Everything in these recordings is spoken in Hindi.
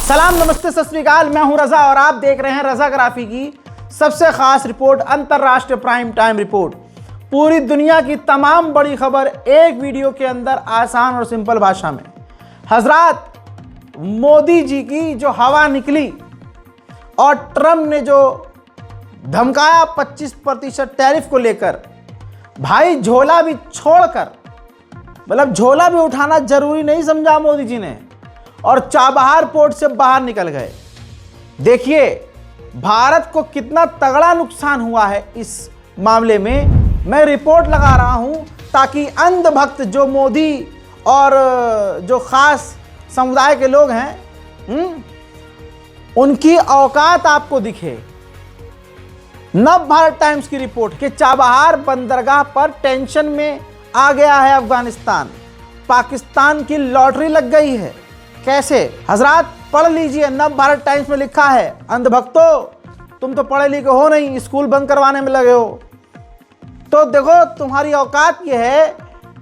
सलाम, नमस्ते, सत श्री अकाल। मैं हूं रजा और आप देख रहे हैं रजाग्राफी की सबसे खास रिपोर्ट, अंतरराष्ट्रीय प्राइम टाइम रिपोर्ट। पूरी दुनिया की तमाम बड़ी खबर एक वीडियो के अंदर आसान और सिंपल भाषा में। हजरात, मोदी जी की जो हवा निकली और ट्रम्प ने जो धमकाया 25% टैरिफ को लेकर, भाई झोला भी छोड़कर, मतलब झोला भी उठाना जरूरी नहीं समझा मोदी जी ने और चाबहार पोर्ट से बाहर निकल गए। देखिए भारत को कितना तगड़ा नुकसान हुआ है इस मामले में। मैं रिपोर्ट लगा रहा हूं ताकि अंधभक्त जो मोदी और जो खास समुदाय के लोग हैं उनकी औकात आपको दिखे। नव भारत टाइम्स की रिपोर्ट कि चाबहार बंदरगाह पर टेंशन में आ गया है अफगानिस्तान। पाकिस्तान की लॉटरी लग गई है। कैसे? हजरात पढ़ लीजिए, नव भारत टाइम्स में लिखा है। अंधभक्तों, तुम तो पढ़े लिखे हो नहीं, स्कूल बंद करवाने में लगे हो। तो देखो तुम्हारी औकात यह है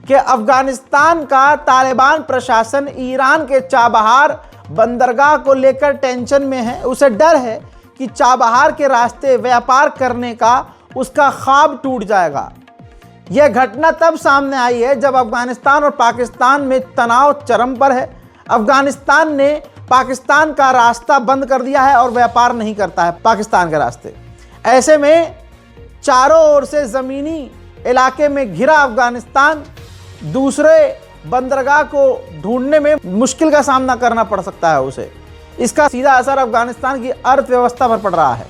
कि अफगानिस्तान का तालिबान प्रशासन ईरान के चाबहार बंदरगाह को लेकर टेंशन में है। उसे डर है कि चाबहार के रास्ते व्यापार करने का उसका ख्वाब टूट जाएगा। यह घटना तब सामने आई है जब अफगानिस्तान और पाकिस्तान में तनाव चरम पर है। अफगानिस्तान ने पाकिस्तान का रास्ता बंद कर दिया है और व्यापार नहीं करता है पाकिस्तान के रास्ते। ऐसे में चारों ओर से ज़मीनी इलाके में घिरा अफगानिस्तान दूसरे बंदरगाह को ढूंढने में मुश्किल का सामना करना पड़ सकता है उसे। इसका सीधा असर अफगानिस्तान की अर्थव्यवस्था पर पड़ रहा है।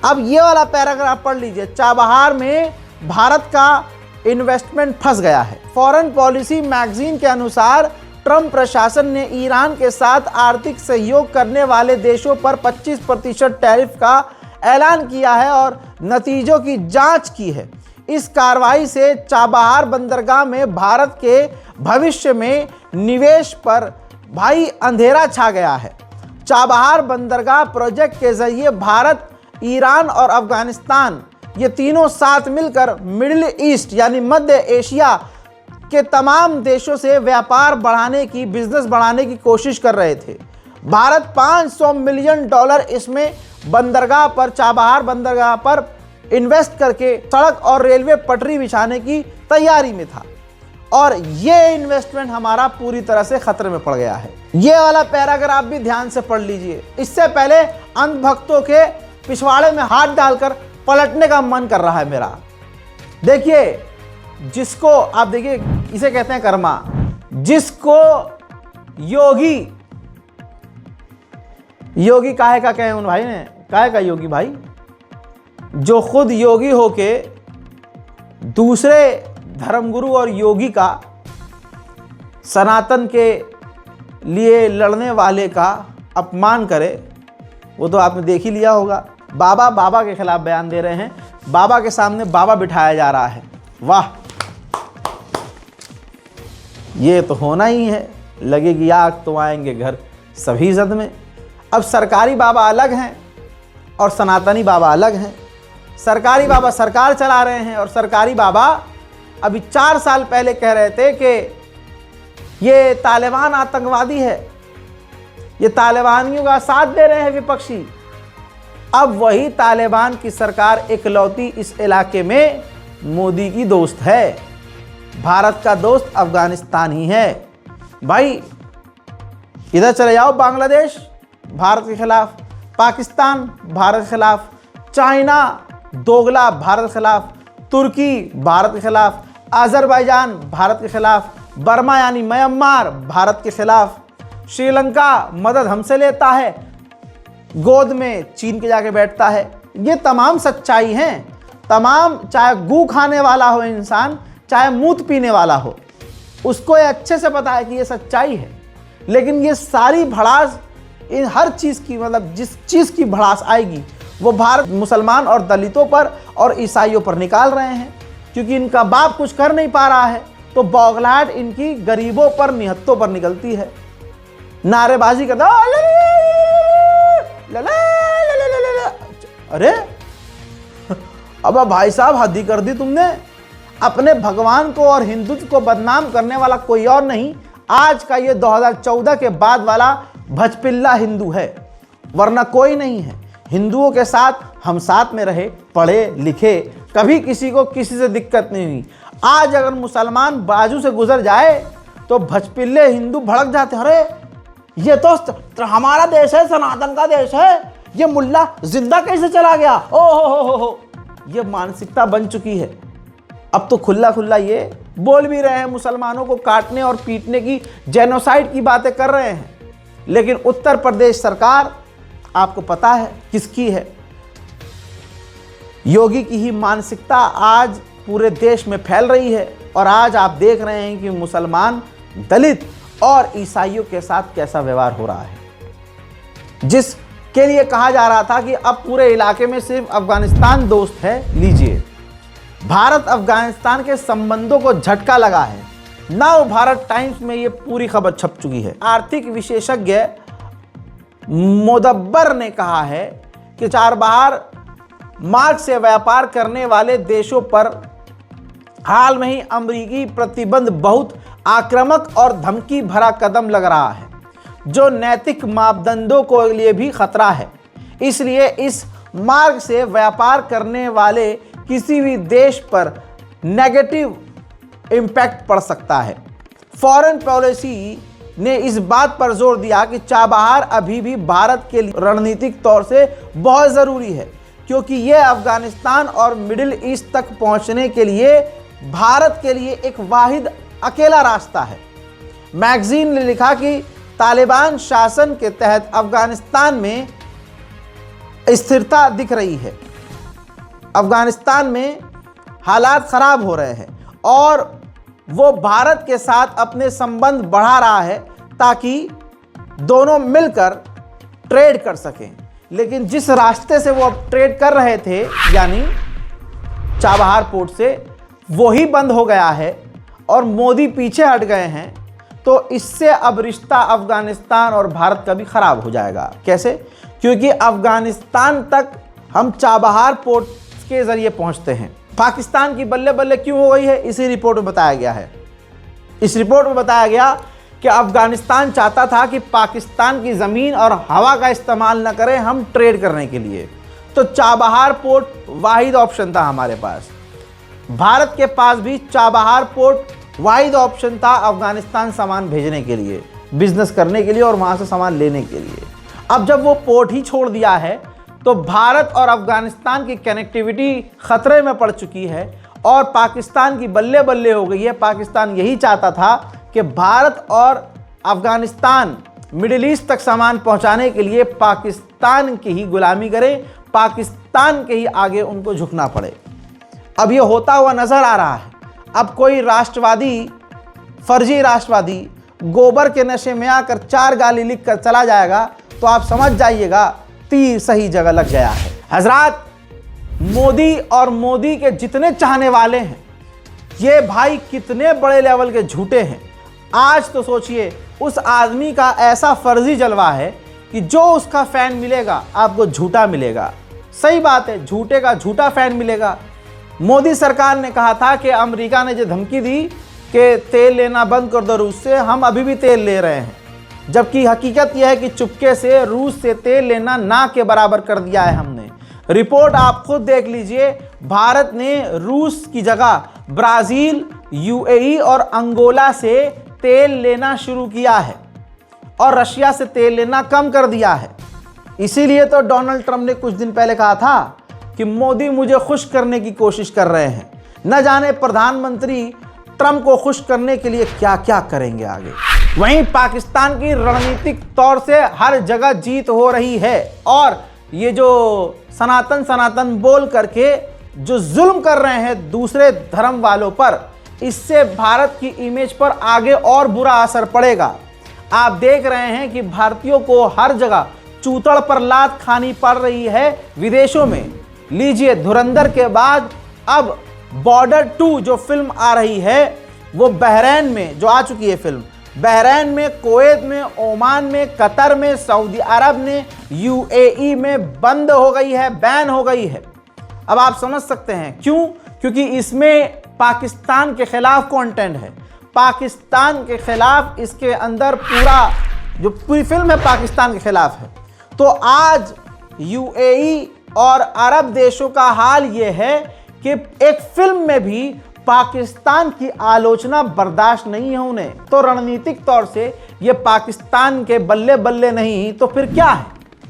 अब ये वाला पैराग्राफ पढ़ लीजिए। चाबहार में भारत का इन्वेस्टमेंट फंस गया है। फॉरेन पॉलिसी मैगजीन के अनुसार ट्रम्प प्रशासन ने ईरान के साथ आर्थिक सहयोग करने वाले देशों पर 25% टैरिफ का ऐलान किया है और नतीजों की जांच की है। इस कार्रवाई से चाबहार बंदरगाह में भारत के भविष्य में निवेश पर भाई अंधेरा छा गया है। चाबहार बंदरगाह प्रोजेक्ट के जरिए भारत, ईरान और अफगानिस्तान ये तीनों साथ मिलकर मिडिल ईस्ट यानी मध्य एशिया के तमाम देशों से व्यापार बढ़ाने की, बिजनेस बढ़ाने की कोशिश कर रहे थे। भारत $500 मिलियन इसमें बंदरगाह पर, चाबहार बंदरगाह पर इन्वेस्ट करके सड़क और रेलवे पटरी बिछाने की तैयारी में था और ये इन्वेस्टमेंट हमारा पूरी तरह से खतरे में पड़ गया है। ये वाला पैराग्राफ भी ध्यान से पढ़ लीजिए। इससे पहले अंधभक्तों के पिछवाड़े में हाथ डालकर पलटने का मन कर रहा है मेरा। देखिए, जिसको आप देखिए, इसे कहते हैं कर्मा। जिसको योगी काहे का कहे उन भाई ने, काहे का योगी भाई? जो खुद योगी होके दूसरे धर्मगुरु और योगी का, सनातन के लिए लड़ने वाले का अपमान करे, वो तो आपने देख ही लिया होगा। बाबा के खिलाफ बयान दे रहे हैं। बाबा के सामने बाबा बिठाया जा रहा है। वाह, ये तो होना ही है। लगेगी आग तो आएंगे घर सभी जद में। अब सरकारी बाबा अलग हैं और सनातनी बाबा अलग हैं। सरकारी बाबा सरकार चला रहे हैं और सरकारी बाबा अभी 4 साल पहले कह रहे थे कि ये तालिबान आतंकवादी है, ये तालिबानियों का साथ दे रहे हैं विपक्षी। अब वही तालिबान की सरकार इकलौती इस इलाके में मोदी की दोस्त है। भारत का दोस्त अफगानिस्तान ही है। भाई इधर चले जाओ, बांग्लादेश भारत के खिलाफ, पाकिस्तान भारत के खिलाफ, चाइना दोगला भारत के खिलाफ, तुर्की भारत के खिलाफ, अजरबैजान भारत के खिलाफ, बर्मा यानी म्यांमार भारत के खिलाफ, श्रीलंका मदद हमसे लेता है, गोद में चीन के जाके बैठता है। ये तमाम सच्चाई हैं। तमाम, चाहे गू खाने वाला हो इंसान, चाहे मूत पीने वाला हो, उसको ये अच्छे से पता है कि ये सच्चाई है। लेकिन ये सारी भड़ास, इन हर चीज़ की, मतलब जिस चीज़ की भड़ास आएगी वो भारत मुसलमान और दलितों पर और ईसाइयों पर निकाल रहे हैं, क्योंकि इनका बाप कुछ कर नहीं पा रहा है तो बौखलाहट इनकी गरीबों पर, निहत्तों पर निकलती है। नारेबाजी करता, अरे अब भाई साहब हद ही कर दी तुमने। अपने भगवान को और हिंदुत्व को बदनाम करने वाला कोई और नहीं, आज का ये 2014 के बाद वाला भचपिल्ला हिंदू है, वरना कोई नहीं है। हिंदुओं के साथ हम साथ में रहे, पढ़े लिखे, कभी किसी को किसी से दिक्कत नहीं हुई। आज अगर मुसलमान बाजू से गुजर जाए तो भचपिल्ले हिंदू भड़क जाते हैं, अरे ये तो हमारा देश है, सनातन का देश है, ये मुल्ला जिंदा कैसे चला गया, ओ हो। ये मानसिकता बन चुकी है। अब तो खुला खुला ये बोल भी रहे हैं, मुसलमानों को काटने और पीटने की, जेनोसाइड की बातें कर रहे हैं। लेकिन उत्तर प्रदेश सरकार आपको पता है किसकी है? योगी की ही मानसिकता आज पूरे देश में फैल रही है। और आज आप देख रहे हैं कि मुसलमान, दलित और ईसाइयों के साथ कैसा व्यवहार हो रहा है, जिसके लिए कहा जा रहा था कि अब पूरे इलाके में सिर्फ अफगानिस्तान दोस्त है। लीजिए, भारत अफगानिस्तान के संबंधों को झटका लगा है। नव भारत टाइम्स में ये पूरी खबर छप चुकी है। आर्थिक विशेषज्ञ मोदब्बर ने कहा है कि चाबहार मार्ग से व्यापार करने वाले देशों पर हाल में ही अमेरिकी प्रतिबंध बहुत आक्रामक और धमकी भरा कदम लग रहा है, जो नैतिक मापदंडों को लिए भी खतरा है। इसलिए इस मार्ग से व्यापार करने वाले किसी भी देश पर नेगेटिव इम्पैक्ट पड़ सकता है। फॉरेन पॉलिसी ने इस बात पर जोर दिया कि चाबहार अभी भी भारत के लिए रणनीतिक तौर से बहुत ज़रूरी है, क्योंकि यह अफगानिस्तान और मिडिल ईस्ट तक पहुंचने के लिए भारत के लिए एक वाहिद अकेला रास्ता है। मैगजीन ने लिखा कि तालिबान शासन के तहत अफगानिस्तान में स्थिरता दिख रही है। अफगानिस्तान में हालात ख़राब हो रहे हैं और वो भारत के साथ अपने संबंध बढ़ा रहा है ताकि दोनों मिलकर ट्रेड कर सकें। लेकिन जिस रास्ते से वो अब ट्रेड कर रहे थे, यानी चाबहार पोर्ट से, वही बंद हो गया है और मोदी पीछे हट गए हैं। तो इससे अब रिश्ता अफगानिस्तान और भारत का भी ख़राब हो जाएगा। कैसे? क्योंकि अफगानिस्तान तक हम चाबहार पोर्ट के ज़रिए पहुंचते हैं। पाकिस्तान की बल्ले बल्ले क्यों हो गई है, इसी रिपोर्ट में बताया गया है। इस रिपोर्ट में बताया गया कि अफगानिस्तान चाहता था कि पाकिस्तान की ज़मीन और हवा का इस्तेमाल न करें हम ट्रेड करने के लिए। तो चाबहार पोर्ट वाहिद ऑप्शन था हमारे पास। भारत के पास भी चाबहार पोर्ट वाहिद ऑप्शन था अफगानिस्तान सामान भेजने के लिए, बिजनेस करने के लिए और वहाँ से सामान लेने के लिए। अब जब वो पोर्ट ही छोड़ दिया है तो भारत और अफगानिस्तान की कनेक्टिविटी खतरे में पड़ चुकी है और पाकिस्तान की बल्ले बल्ले हो गई है। पाकिस्तान यही चाहता था कि भारत और अफगानिस्तान मिडिल ईस्ट तक सामान पहुंचाने के लिए पाकिस्तान की ही गुलामी करे, पाकिस्तान के ही आगे उनको झुकना पड़े। अब ये होता हुआ नज़र आ रहा है। अब कोई राष्ट्रवादी, फर्जी राष्ट्रवादी गोबर के नशे में आकर 4 गाली लिख कर चला जाएगा तो आप समझ जाइएगा तीर सही जगह लग गया है। हजरात, मोदी और मोदी के जितने चाहने वाले हैं, ये भाई कितने बड़े लेवल के झूठे हैं। आज तो सोचिए, उस आदमी का ऐसा फर्जी जलवा है कि जो उसका फैन मिलेगा आपको झूठा मिलेगा। सही बात है, झूठे का झूठा फैन मिलेगा। मोदी सरकार ने कहा था कि अमेरिका ने जो धमकी दी कि तेल लेना बंद कर दो रूस से, हम अभी भी तेल ले रहे हैं, जबकि हकीकत यह है कि चुपके से रूस से तेल लेना ना के बराबर कर दिया है हमने। रिपोर्ट आप खुद देख लीजिए। भारत ने रूस की जगह ब्राज़ील, यूएई और अंगोला से तेल लेना शुरू किया है और रशिया से तेल लेना कम कर दिया है। इसीलिए तो डोनाल्ड ट्रंप ने कुछ दिन पहले कहा था कि मोदी मुझे खुश करने की कोशिश कर रहे हैं। न जाने प्रधानमंत्री ट्रंप को खुश करने के लिए क्या क्या करेंगे आगे। वहीं पाकिस्तान की रणनीतिक तौर से हर जगह जीत हो रही है और ये जो सनातन सनातन बोल करके जो जुल्म कर रहे हैं दूसरे धर्म वालों पर, इससे भारत की इमेज पर आगे और बुरा असर पड़ेगा। आप देख रहे हैं कि भारतीयों को हर जगह चूतड़ पर लात खानी पड़ रही है विदेशों में। लीजिए, धुरंधर के बाद अब बॉर्डर 2 जो फिल्म आ रही है वो बहरीन में जो आ चुकी है फिल्म, बहरीन में, कुवैत में, ओमान में, कतर में, सऊदी अरब में, यूएई में बंद हो गई है, बैन हो गई है। अब आप समझ सकते हैं क्यों? क्योंकि इसमें पाकिस्तान के खिलाफ कंटेंट है। पाकिस्तान के खिलाफ इसके अंदर पूरा जो पूरी फिल्म है पाकिस्तान के खिलाफ है। तो आज यूएई और अरब देशों का हाल ये है कि एक फिल्म में भी पाकिस्तान की आलोचना बर्दाश्त नहीं है उन्हें। तो रणनीतिक तौर से ये पाकिस्तान के बल्ले बल्ले नहीं तो फिर क्या है,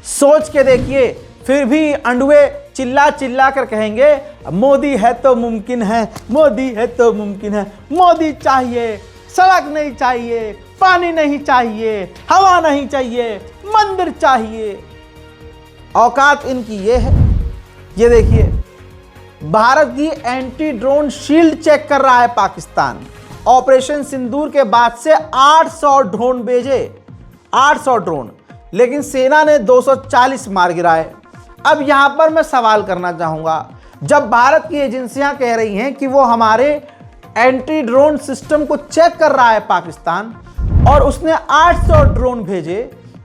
सोच के देखिए। फिर भी अंडुए चिल्ला चिल्ला कर कहेंगे मोदी है तो मुमकिन है, मोदी है तो मुमकिन है, मोदी चाहिए, सड़क नहीं चाहिए, पानी नहीं चाहिए, हवा नहीं चाहिए, मंदिर चाहिए। औकात इनकी ये है। ये देखिए, भारत की एंटी ड्रोन शील्ड चेक कर रहा है पाकिस्तान। ऑपरेशन सिंदूर के बाद से 800 ड्रोन भेजे, 800 ड्रोन, लेकिन सेना ने 240 मार गिराए। अब यहां पर मैं सवाल करना चाहूंगा, जब भारत की एजेंसियां कह रही हैं कि वो हमारे एंटी ड्रोन सिस्टम को चेक कर रहा है पाकिस्तान, और उसने 800 ड्रोन भेजे,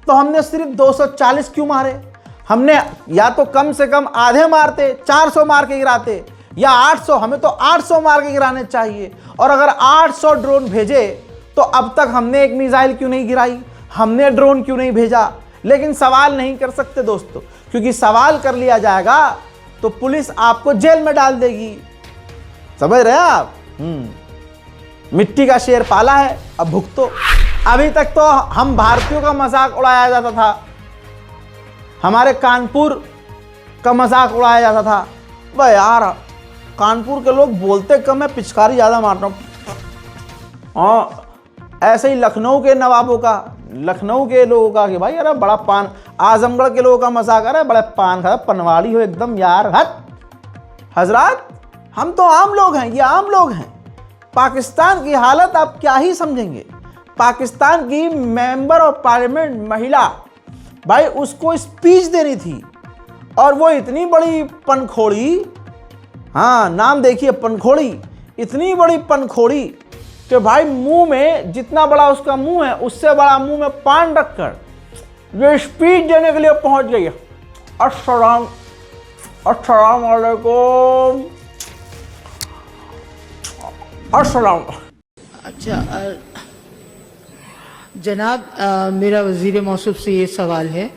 तो हमने सिर्फ 240 क्यों मारे? हमने या तो कम से कम आधे मारते, 400 मार के गिराते, या 800, हमें तो 800 मार के गिराने चाहिए। और अगर 800 ड्रोन भेजे तो अब तक हमने एक मिसाइल क्यों नहीं गिराई, हमने ड्रोन क्यों नहीं भेजा? लेकिन सवाल नहीं कर सकते दोस्तों, क्योंकि सवाल कर लिया जाएगा तो पुलिस आपको जेल में डाल देगी। समझ रहे हैं आप? मिट्टी का शेर पाला है, अब भुगतो। अभी तक तो हम भारतीयों का मजाक उड़ाया जाता था, हमारे कानपुर का मजाक उड़ाया जाता था। भाई यार, कानपुर के लोग बोलते कम है, पिचकारी ज़्यादा मारता हूँ। और ऐसे ही लखनऊ के नवाबों का, लखनऊ के लोगों का कि भाई अरे बड़ा पान, आजमगढ़ के लोगों का मजाक, अरे बड़े पान खा, पनवाड़ी हो एकदम यार। हट हजरात, हम तो आम लोग हैं, ये आम लोग हैं। पाकिस्तान की हालत आप क्या ही समझेंगे। पाकिस्तान की मेंबर ऑफ पार्लियामेंट महिला, भाई उसको स्पीच देनी थी, और वो इतनी बड़ी पनखोड़ी, हाँ नाम देखिए पनखोड़ी, इतनी बड़ी पनखोड़ी कि भाई मुंह में, जितना बड़ा उसका मुंह है उससे बड़ा मुंह में पान रखकर जो स्पीच देने के लिए पहुंच गई है। अस्सलाम वालेकुम, अस्सलाम। अच्छा जनाब, मेरा वज़ीर मौसूफ से ये सवाल है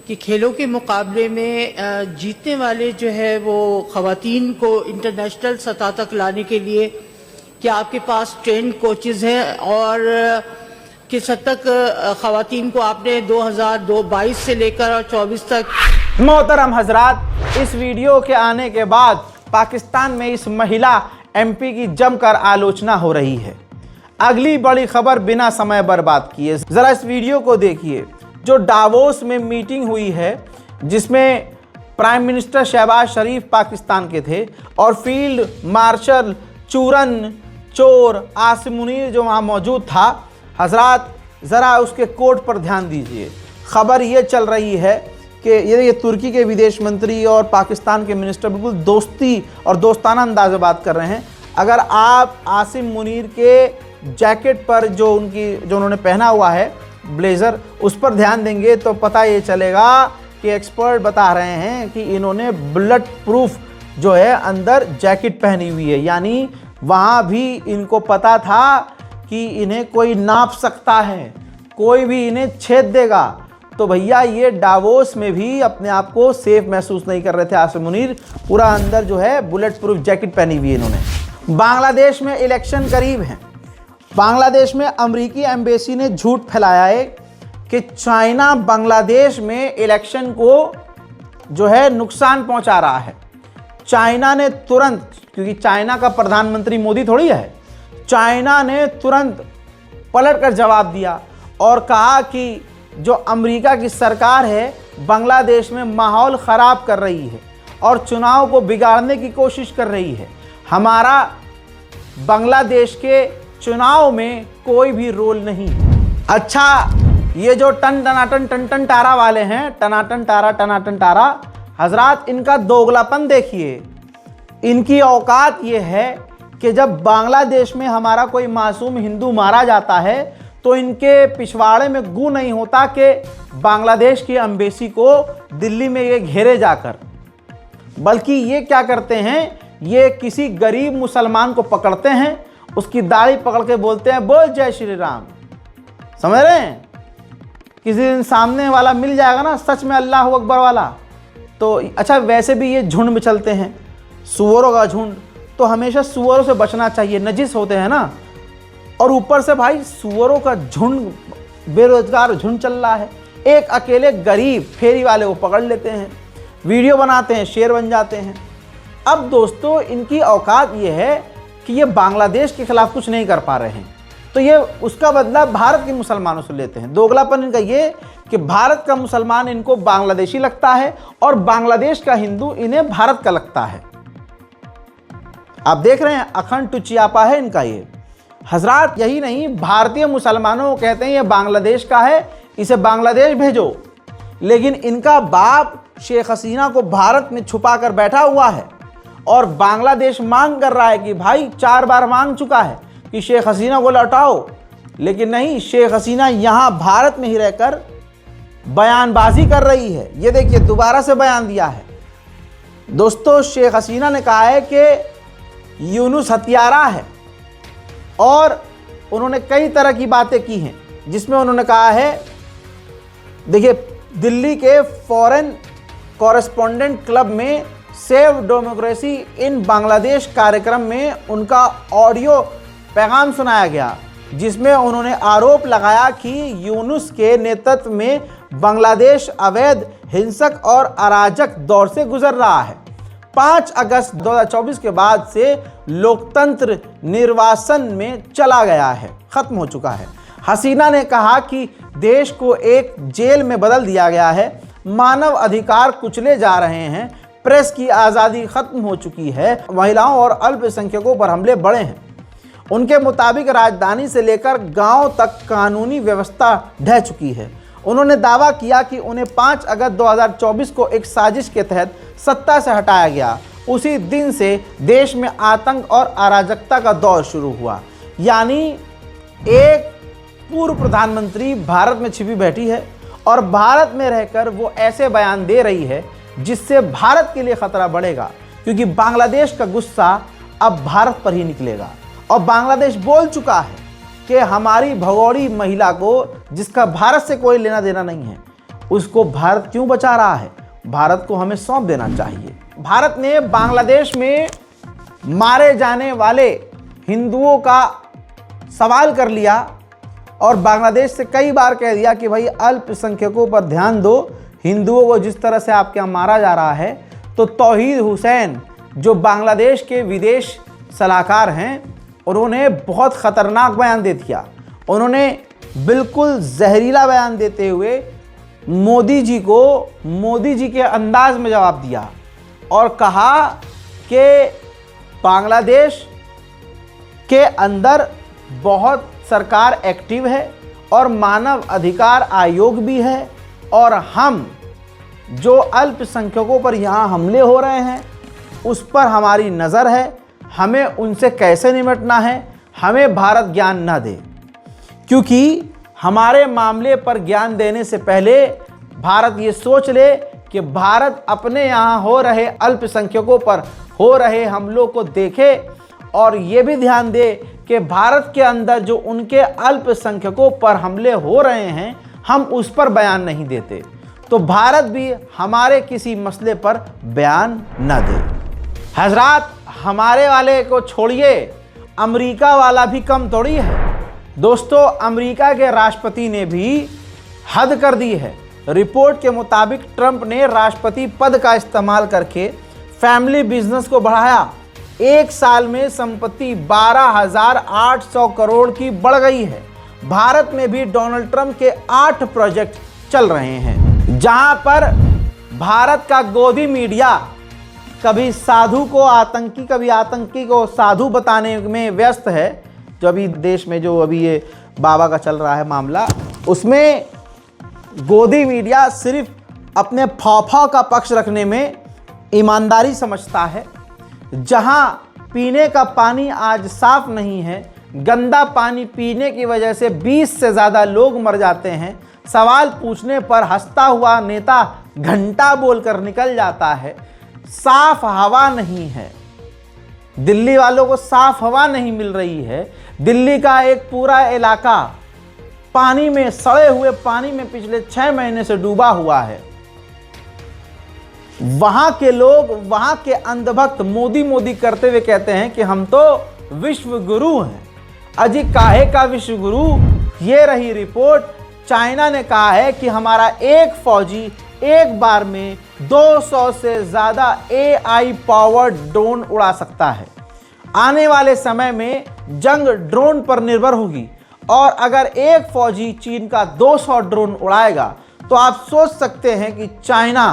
कि खेलों के मुकाबले में जीतने वाले जो है वो ख़वातीन को इंटरनेशनल सतह तक लाने के लिए क्या आपके पास ट्रेंड कोचेज़ हैं, और किस हद तक ख़वातीन को आपने 2022 से लेकर और 24 तक? मोहतरम हजरात, इस वीडियो के आने के बाद पाकिस्तान में इस महिला एमपी की जमकर आलोचना हो रही है। अगली बड़ी खबर बिना समय बर्बाद किए जरा इस वीडियो को देखिए। जो डावोस में मीटिंग हुई है, जिसमें प्राइम मिनिस्टर शहबाज शरीफ पाकिस्तान के थे और फील्ड मार्शल चूरन चोर आसिम मुनीर जो वहाँ मौजूद था। हजरात ज़रा उसके कोट पर ध्यान दीजिए। खबर ये चल रही है कि ये तुर्की के विदेश मंत्री और पाकिस्तान के मिनिस्टर बिल्कुल दोस्ती और दोस्ताना अंदाज में बात कर रहे हैं। अगर आप आसिम मुनीर के जैकेट पर जो उन्होंने पहना हुआ है ब्लेज़र, उस पर ध्यान देंगे तो पता ये चलेगा कि एक्सपर्ट बता रहे हैं कि इन्होंने बुलेट प्रूफ जो है अंदर जैकेट पहनी हुई है। यानी वहाँ भी इनको पता था कि इन्हें कोई नाप सकता है, कोई भी इन्हें छेद देगा। तो भैया ये डावोस में भी अपने आप को सेफ महसूस नहीं कर रहे थे आसिम मुनीर। पूरा अंदर जो है बुलेट प्रूफ जैकेट पहनी हुई है इन्होंने। बांग्लादेश में इलेक्शन करीब हैं। बांग्लादेश में अमेरिकी एम्बेसी ने झूठ फैलाया है कि चाइना बांग्लादेश में इलेक्शन को जो है नुकसान पहुंचा रहा है। चाइना ने तुरंत, क्योंकि चाइना का प्रधानमंत्री मोदी थोड़ी है, चाइना ने तुरंत पलटकर जवाब दिया और कहा कि जो अमेरिका की सरकार है बांग्लादेश में माहौल ख़राब कर रही है और चुनाव को बिगाड़ने की कोशिश कर रही है। हमारा बांग्लादेश के चुनाव में कोई भी रोल नहीं। अच्छा, ये जो टन टन टारा वाले हैं, टनाटन टारा, हजरात इनका दोगलापन देखिए। इनकी औकात ये है कि जब बांग्लादेश में हमारा कोई मासूम हिंदू मारा जाता है तो इनके पिछवाड़े में गू नहीं होता कि बांग्लादेश की एम्बेसी को दिल्ली में ये घेरे जाकर, बल्कि ये क्या करते हैं, ये किसी गरीब मुसलमान को पकड़ते हैं, उसकी दाढ़ी पकड़ के बोलते हैं बोल जय श्री राम। समझ रहे हैं? किसी दिन सामने वाला मिल जाएगा ना सच में अल्लाह अकबर वाला, तो अच्छा वैसे भी ये झुंड में चलते हैं, सुअरों का झुंड, तो हमेशा सुअरों से बचना चाहिए, नजिस होते हैं ना। और ऊपर से भाई सुअरों का झुंड, बेरोजगार झुंड चल रहा है, एक अकेले गरीब फेरी वाले को पकड़ लेते हैं, वीडियो बनाते हैं, शेर बन जाते हैं। अब दोस्तों इनकी औकात ये है कि ये बांग्लादेश के खिलाफ कुछ नहीं कर पा रहे हैं, तो ये उसका बदला भारत के मुसलमानों से लेते हैं। दोगलापन इनका ये कि भारत का मुसलमान इनको बांग्लादेशी लगता है और बांग्लादेश का हिंदू इन्हें भारत का लगता है। आप देख रहे हैं अखंड टुचियापा है इनका ये। हजरात यही नहीं, भारतीय मुसलमानों को कहते हैं ये बांग्लादेश का है, इसे बांग्लादेश भेजो, लेकिन इनका बाप शेख हसीना को भारत में छुपा कर बैठा हुआ है और बांग्लादेश मांग कर रहा है कि भाई 4 बार मांग चुका है कि शेख हसीना को लौटाओ, लेकिन नहीं, शेख हसीना यहाँ भारत में ही रहकर बयानबाजी कर रही है। ये देखिए दोबारा से बयान दिया है दोस्तों। शेख हसीना ने कहा है कि यूनुस हत्यारा है और उन्होंने कई तरह की बातें की हैं, जिसमें उन्होंने कहा है, देखिए दिल्ली के फॉरेन कॉरेस्पोंडेंट क्लब में सेव डेमोक्रेसी इन बांग्लादेश कार्यक्रम में उनका ऑडियो पैगाम सुनाया गया, जिसमें उन्होंने आरोप लगाया कि यूनुस के नेतृत्व में बांग्लादेश अवैध, हिंसक और अराजक दौर से गुजर रहा है। 5 अगस्त 2024 के बाद से लोकतंत्र निर्वासन में चला गया है, खत्म हो चुका है। हसीना ने कहा कि देश को एक जेल में बदल दिया गया है, मानव अधिकार कुचले जा रहे हैं, प्रेस की आज़ादी खत्म हो चुकी है, महिलाओं और अल्पसंख्यकों पर हमले बढ़े हैं। उनके मुताबिक राजधानी से लेकर गांव तक कानूनी व्यवस्था ढह चुकी है। उन्होंने दावा किया कि उन्हें 5 अगस्त 2024 को एक साजिश के तहत सत्ता से हटाया गया। उसी दिन से देश में आतंक और अराजकता का दौर शुरू हुआ। यानी एक पूर्व प्रधानमंत्री भारत में छिपी बैठी है और भारत में रहकर वो ऐसे बयान दे रही है जिससे भारत के लिए खतरा बढ़ेगा, क्योंकि बांग्लादेश का गुस्सा अब भारत पर ही निकलेगा। और बांग्लादेश बोल चुका है कि हमारी भगोड़ी महिला को, जिसका भारत से कोई लेना देना नहीं है, उसको भारत क्यों बचा रहा है, भारत को हमें सौंप देना चाहिए। भारत ने बांग्लादेश में मारे जाने वाले हिंदुओं का सवाल कर लिया और बांग्लादेश से कई बार कह दिया कि भाई अल्पसंख्यकों पर ध्यान दो, हिंदुओं को जिस तरह से आपके यहाँ मारा जा रहा है। तो तौहीद हुसैन जो बांग्लादेश के विदेश सलाहकार हैं, उन्होंने बहुत ख़तरनाक बयान दे दिया। उन्होंने बिल्कुल जहरीला बयान देते हुए मोदी जी को मोदी जी के अंदाज में जवाब दिया और कहा कि बांग्लादेश के अंदर बहुत सरकार एक्टिव है और मानव अधिकार आयोग भी है, और हम जो अल्पसंख्यकों पर यहाँ हमले हो रहे हैं उस पर हमारी नज़र है, हमें उनसे कैसे निपटना है, हमें भारत ज्ञान ना दे, क्योंकि हमारे मामले पर ज्ञान देने से पहले भारत ये सोच ले कि भारत अपने यहाँ हो रहे अल्पसंख्यकों पर हो रहे हमलों को देखे और ये भी ध्यान दे कि भारत के अंदर जो उनके अल्पसंख्यकों पर हमले हो रहे हैं हम उस पर बयान नहीं देते, तो भारत भी हमारे किसी मसले पर बयान न दे। हजरात, हमारे वाले को छोड़िए, अमेरिका वाला भी कम थोड़ी है दोस्तों। अमेरिका के राष्ट्रपति ने भी हद कर दी है। रिपोर्ट के मुताबिक ट्रंप ने राष्ट्रपति पद का इस्तेमाल करके फैमिली बिजनेस को बढ़ाया। एक साल में संपत्ति 12,800 करोड़ की बढ़ गई है। भारत में भी डोनाल्ड ट्रंप के 8 प्रोजेक्ट चल रहे हैं, जहां पर भारत का गोदी मीडिया कभी साधु को आतंकी, कभी आतंकी को साधु बताने में व्यस्त है। जो अभी देश में जो अभी ये बाबा का चल रहा है मामला, उसमें गोदी मीडिया सिर्फ अपने फौफा का पक्ष रखने में ईमानदारी समझता है। जहां पीने का पानी आज साफ नहीं है, गंदा पानी पीने की वजह से 20 से ज़्यादा लोग मर जाते हैं। सवाल पूछने पर हंसता हुआ नेता घंटा बोलकर निकल जाता है। साफ हवा नहीं है, दिल्ली वालों को साफ हवा नहीं मिल रही है। दिल्ली का एक पूरा इलाका पानी में, सड़े हुए पानी में पिछले 6 महीने से डूबा हुआ है। वहां के लोग, वहां के अंधभक्त मोदी मोदी करते हुए कहते हैं कि हम तो विश्व गुरु हैं। अजी काहे का विश्व गुरु? ये रही रिपोर्ट। चाइना ने कहा है कि हमारा एक फौजी एक बार में 200 से ज्यादा AI पावर्ड ड्रोन उड़ा सकता है। आने वाले समय में जंग ड्रोन पर निर्भर होगी और अगर एक फौजी चीन का 200 ड्रोन उड़ाएगा तो आप सोच सकते हैं कि चाइना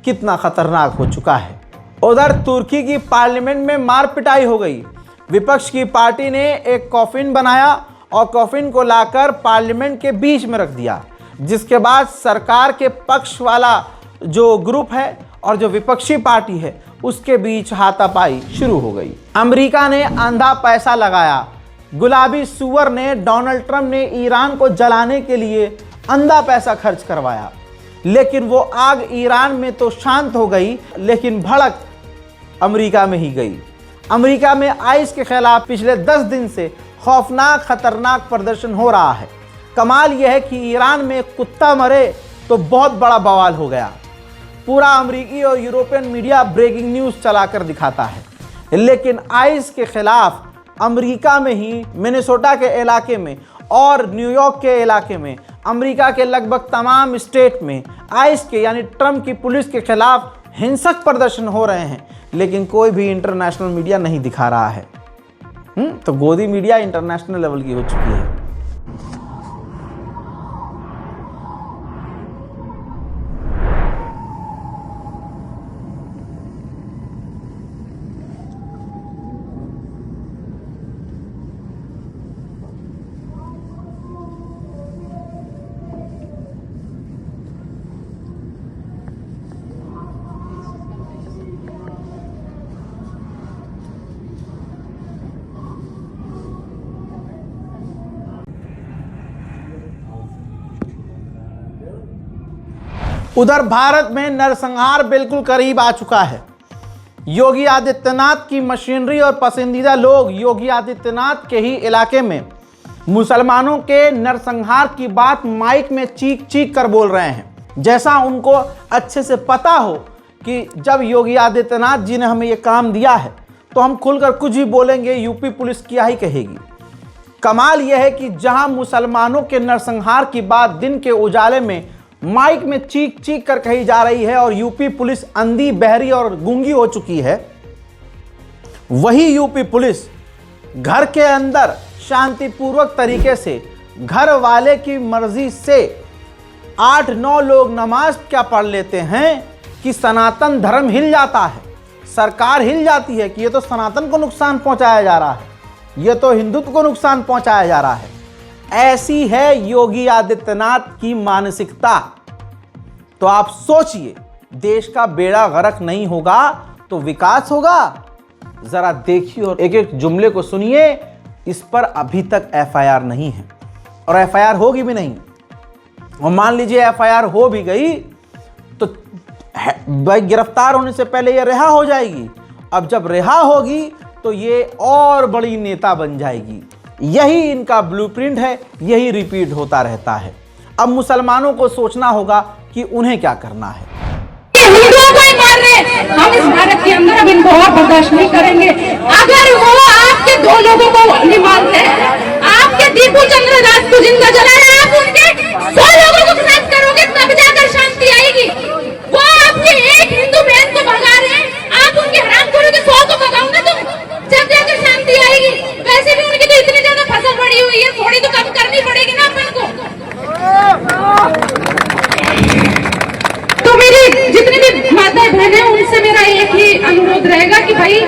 कितना खतरनाक हो चुका है। उधर तुर्की की पार्लियामेंट में मार पिटाई हो गई। विपक्ष की पार्टी ने एक कॉफिन बनाया और कॉफिन को लाकर पार्लियामेंट के बीच में रख दिया, जिसके बाद सरकार के पक्ष वाला जो ग्रुप है और जो विपक्षी पार्टी है उसके बीच हाथापाई शुरू हो गई। अमेरिका ने अंधा पैसा लगाया। गुलाबी सुअर ने, डोनाल्ड ट्रंप ने ईरान को जलाने के लिए अंधा पैसा खर्च करवाया, लेकिन वो आग ईरान में तो शांत हो गई, लेकिन भड़क अमेरिका में ही गई। अमेरिका में आइस के खिलाफ पिछले 10 दिन से खौफनाक खतरनाक प्रदर्शन हो रहा है। कमाल यह है कि ईरान में कुत्ता मरे तो बहुत बड़ा बवाल हो गया। पूरा अमेरिकी और यूरोपियन मीडिया ब्रेकिंग न्यूज़ चलाकर दिखाता है, लेकिन आइस के खिलाफ अमेरिका में ही, मिनेसोटा के इलाके में और न्यूयॉर्क के इलाके में, अमेरिका के लगभग तमाम स्टेट में आइस के यानी ट्रंप की पुलिस के खिलाफ हिंसक प्रदर्शन हो रहे हैं, लेकिन कोई भी इंटरनेशनल मीडिया नहीं दिखा रहा है। तो गोदी मीडिया इंटरनेशनल लेवल की हो चुकी है। उधर भारत में नरसंहार बिल्कुल करीब आ चुका है। योगी आदित्यनाथ की मशीनरी और पसंदीदा लोग योगी आदित्यनाथ के ही इलाके में मुसलमानों के नरसंहार की बात माइक में चीख चीख कर बोल रहे हैं, जैसा उनको अच्छे से पता हो कि जब योगी आदित्यनाथ जी ने हमें ये काम दिया है तो हम खुलकर कुछ भी बोलेंगे, यूपी पुलिस क्या ही कहेगी। कमाल यह है कि जहां मुसलमानों के नरसंहार की बात दिन के उजाले में माइक में चीख चीख कर कही जा रही है और यूपी पुलिस अंधी, बहरी और गूंगी हो चुकी है, वही यूपी पुलिस घर के अंदर शांतिपूर्वक तरीके से घर वाले की मर्जी से 8-9 लोग नमाज क्या पढ़ लेते हैं कि सनातन धर्म हिल जाता है, सरकार हिल जाती है कि ये तो सनातन को नुकसान पहुंचाया जा रहा है, ये तो हिंदुत्व को नुकसान पहुंचाया जा रहा है। ऐसी है योगी आदित्यनाथ की मानसिकता। तो आप सोचिए, देश का बेड़ा गर्क नहीं होगा तो विकास होगा? जरा देखिए और एक एक जुमले को सुनिए। इस पर अभी तक FIR नहीं है और FIR होगी भी नहीं। और मान लीजिए FIR हो भी गई तो भाई गिरफ्तार होने से पहले ये रिहा हो जाएगी। अब जब रिहा होगी तो ये और बड़ी नेता बन जाएगी। यही इनका ब्लूप्रिंट है, यही रिपीट होता रहता है। अब मुसलमानों को सोचना होगा कि उन्हें क्या करना है। हिंदुओं को ही मार रहे हैं, हम इस भारत के अंदर अब इनको और बर्दाश्त नहीं करेंगे। अगर वो आपके 2 लोगों को नहीं मानते, आपके दीपू चंद्र दास को जिंदा जला रहे, आप उनके 100 लोगों को खत्म करोगे तब जाकर शांति आएगी। वो आपकी एक हिंदू बहन को भगा रहे हैं, आप उनके हरामखोरों के 100 को भगाओगे तो जब जाकर शांति आएगी। वैसे भी उनकी तो इतनी ज्यादा फसल पड़ी हुई है, थोड़ी तो कम करनी पड़ेगी ना अपन को। तो मेरी जितनी भी माताएं बहनें, उनसे मेरा एक ही अनुरोध रहेगा कि भाई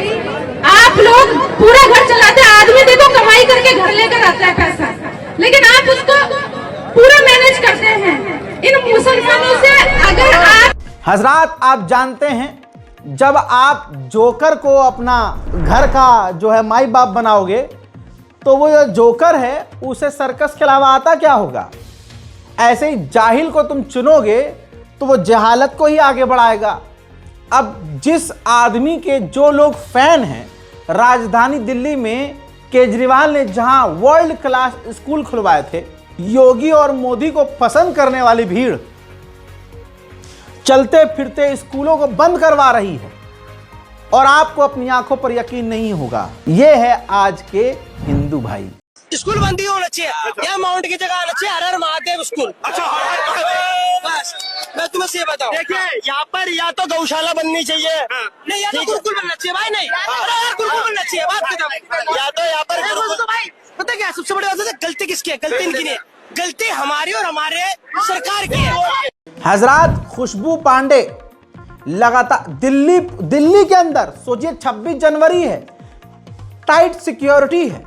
आप लोग पूरा घर चलाते हैं, आदमी देखो कमाई करके घर लेकर आता है पैसा, लेकिन आप उसको पूरा मैनेज करते हैं। इन मुसलमानों से अगर आप हजरात, आप जानते हैं जब आप जोकर को अपना घर का जो है माई बाप बनाओगे तो वो जो जोकर है उसे सर्कस के अलावा आता क्या होगा? ऐसे ही जाहिल को तुम चुनोगे तो वो जहालत को ही आगे बढ़ाएगा। अब जिस आदमी के जो लोग फैन हैं, राजधानी दिल्ली में केजरीवाल ने जहां वर्ल्ड क्लास स्कूल खुलवाए थे, योगी और मोदी को पसंद करने वाली भीड़ चलते फिरते स्कूलों को बंद करवा रही है और आपको अपनी आंखों पर यकीन नहीं होगा। ये है आज के हिंदू भाई। स्कूल बंद ही होना चाहिए या माउंट की जगह आना चाहिए, हर हर महादेव स्कूल। अच्छा बस मैं तुम्हें से बताऊं, देखिए यहाँ पर या तो गौशाला बननी चाहिए, नहीं या तो गुरुकुल बनना चाहिए भाई, नहीं गुरुकुल बनना चाहिए, बात खत्म। या तो यहाँ पर भाई पता क्या सबसे बड़ी बात है, गलती किसकी है? गलती इनकी नहीं है, गलती हमारी और हमारे सरकार की है। हजरात, खुशबू पांडे लगातार दिल्ली के अंदर, सोचिए 26 जनवरी है, टाइट सिक्योरिटी है,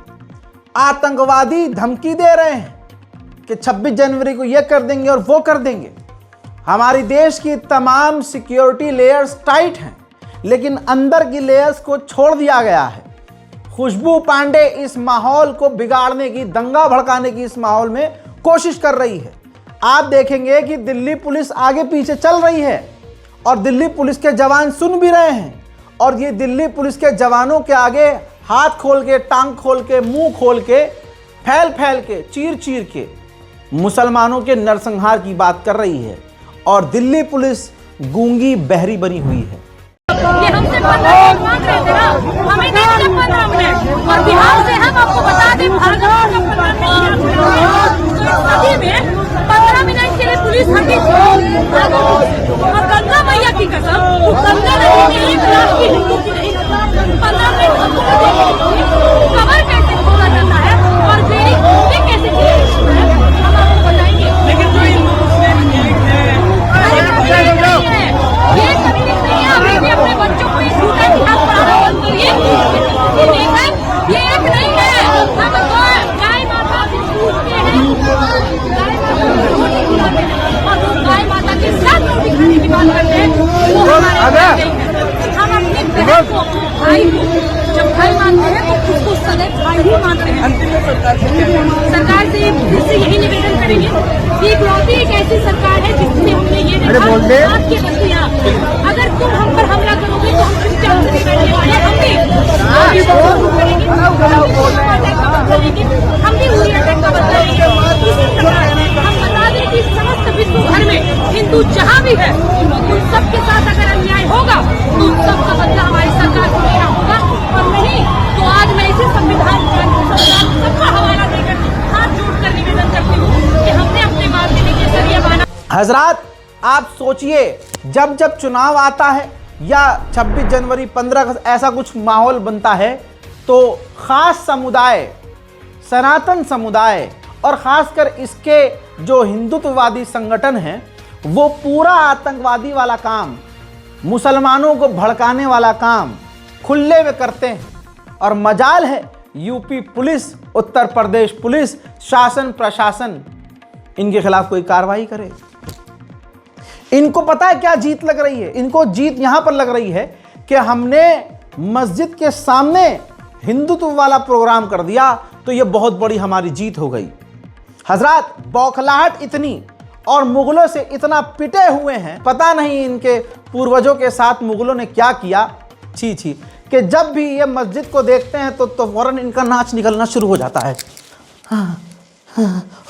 आतंकवादी धमकी दे रहे हैं कि 26 जनवरी को ये कर देंगे और वो कर देंगे। हमारी देश की तमाम सिक्योरिटी लेयर्स टाइट हैं, लेकिन अंदर की लेयर्स को छोड़ दिया गया है। खुशबू पांडे इस माहौल को बिगाड़ने की, दंगा भड़काने की इस माहौल में कोशिश कर रही है। आप देखेंगे कि दिल्ली पुलिस आगे पीछे चल रही है और दिल्ली पुलिस के जवान सुन भी रहे हैं, और ये दिल्ली पुलिस के जवानों के आगे हाथ खोल के, टांग खोल के, मुंह खोल के, फैल के, चीर के मुसलमानों के नरसंहार की बात कर रही है, और दिल्ली पुलिस गूंगी बहरी बनी हुई है। ये हमसे 15 मिनट मांग रहे थे ना, हमें दे दिया 15 मिनट, और बिहार से हम आपको बता दें सदी में 15 मिनट के लिए पुलिस हटी थी, और गंगा मैया की कसम, गंगा नदी में 1 लाख की हिंदू की नहीं, 15 मिनट कवर कैसे खोला जाता है और मेरी कैसे की है, हम आपको बताएंगे। लेकिन ये कभी नहीं है, अभी भी अपने बच्चों को इस झूठा इतिहास पढ़ाना बंद करिए। ये एक नहीं है, हम गाय माता को पूछते हैं, गाय माता को रोटी खिलाते हैं, और वो गाय माता के साथ रोटी खाने की बात करते हैं, वो हमारे हम अपने बहन को, भाई को जब भाई मानते हैं तो उसको सदैव भाई ही मानते हैं। सरकार से फिर से यही निवेदन करेंगे कि इकलौती एक ऐसी सरकार है जिससे हमने ये देखा आपके बच्चियां, अगर तुम हम पर हमला करोगे तो हम चुपचाप से बैठने वाले, हम भी उरी अटैक का बदला लेंगे। इसी प्रकार हम बता दें कि समस्त विश्व भर में हिंदू जहाँ भी है उन सबके साथ अगर अन्याय होगा तो उन सबका बदला हमारी सरकार को लेना होगा, और नहीं तो आज मैं इसी संविधान सबका हवाला देकर हाथ जोड़कर निवेदन करती हूँ कि हमने अपने मार्ग देने के जरिए माना। हजरात, आप सोचिए, जब जब चुनाव आता है या 26 जनवरी 15 अगस्त ऐसा कुछ माहौल बनता है तो खास समुदाय, सनातन समुदाय और खासकर इसके जो हिंदुत्ववादी संगठन हैं, वो पूरा आतंकवादी वाला काम, मुसलमानों को भड़काने वाला काम खुले में करते हैं। और मजाल है UP police, Uttar Pradesh police, शासन प्रशासन इनके खिलाफ कोई कार्रवाई करे। इनको पता है क्या जीत लग रही है? इनको जीत यहां पर लग रही है कि हमने मस्जिद के सामने हिंदुत्व वाला प्रोग्राम कर दिया तो ये बहुत बड़ी हमारी जीत हो गई। हजरात, बौखलाहट इतनी और मुगलों से इतना पिटे हुए हैं, पता नहीं इनके पूर्वजों के साथ मुगलों ने क्या किया, छी छी, कि जब भी ये मस्जिद को देखते हैं तो फौरन इनका नाच निकलना शुरू हो जाता है। हाँ,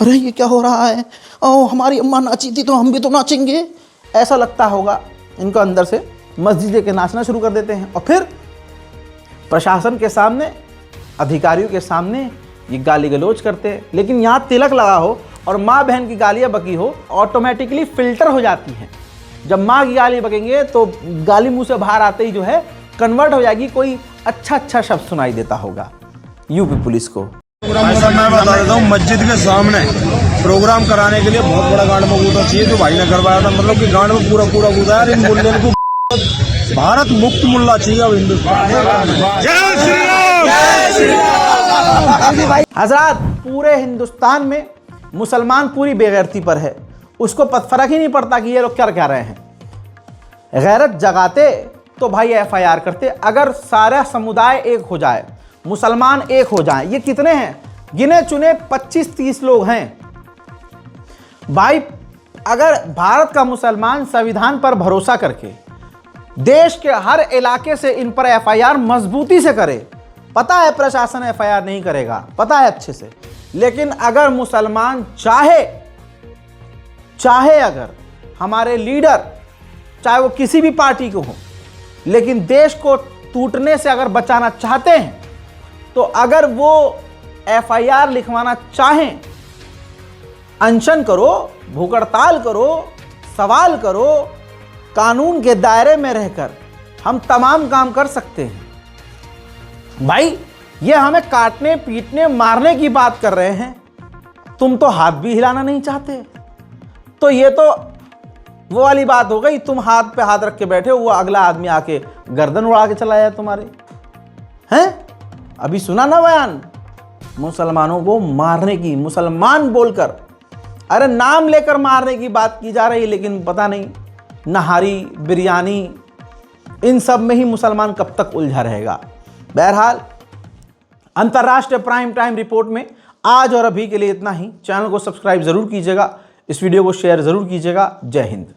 अरे ये क्या हो रहा है, ओ हमारी अम्मा नाची थी तो हम भी तो नाचेंगे, ऐसा लगता होगा इनको अंदर से। मस्जिद देके नाचना शुरू कर देते हैं और फिर प्रशासन के सामने, अधिकारियों के सामने ये गाली गलौज करते हैं। लेकिन यहाँ तिलक लगा हो और माँ बहन की गालियाँ बकी हो, ऑटोमेटिकली फिल्टर हो जाती हैं। जब माँ की गाली बकेंगे तो गाली मुंह से बाहर आते ही जो है कन्वर्ट हो जाएगी, कोई अच्छा शब्द सुनाई देता होगा यूपी पुलिस को। ऐसा मैं बता देता हूँ, मस्जिद के सामने प्रोग्राम कराने के लिए बहुत बड़ा गांड में कूदा चाहिए जो भाई ने करवाया था, मतलब कि गांड में पूरा कूदा है। इन मुल्ले को भारत मुक्त मुल्ला चाहिए अब हिंदुस्तान। हजरात, पूरे हिंदुस्तान में मुसलमान पूरी बेगैरती पर है, उसको फर्क ही नहीं पड़ता कि ये लोग क्या रहे हैं। गैरत जगाते तो भाई FIR करते। अगर सारा समुदाय एक हो जाए, मुसलमान एक हो जाएं, ये कितने हैं, गिने चुने 25-30 लोग हैं भाई। अगर भारत का मुसलमान संविधान पर भरोसा करके देश के हर इलाके से इन पर FIR मजबूती से करे, पता है प्रशासन FIR नहीं करेगा, पता है अच्छे से, लेकिन अगर मुसलमान चाहे अगर हमारे लीडर, चाहे वो किसी भी पार्टी के हो, लेकिन देश को टूटने से अगर बचाना चाहते हैं, तो अगर वो FIR लिखवाना चाहें, अनशन करो, भूख हड़ताल करो, सवाल करो, कानून के दायरे में रहकर हम तमाम काम कर सकते हैं। भाई ये हमें काटने, पीटने, मारने की बात कर रहे हैं, तुम तो हाथ भी हिलाना नहीं चाहते। तो ये तो वो वाली बात हो गई, तुम हाथ पे हाथ रख के बैठे हो, वो अगला आदमी आके गर्दन उड़ा के चला जाए तुम्हारे, हैं? अभी सुना ना बयान मुसलमानों को मारने की, मुसलमान बोलकर, अरे नाम लेकर मारने की बात की जा रही, लेकिन पता नहीं नहारी, बिरयानी, इन सब में ही मुसलमान कब तक उलझा रहेगा। बहरहाल अंतर्राष्ट्रीय प्राइम टाइम रिपोर्ट में आज और अभी के लिए इतना ही। चैनल को सब्सक्राइब जरूर कीजिएगा, इस वीडियो को शेयर जरूर कीजिएगा। जय हिंद।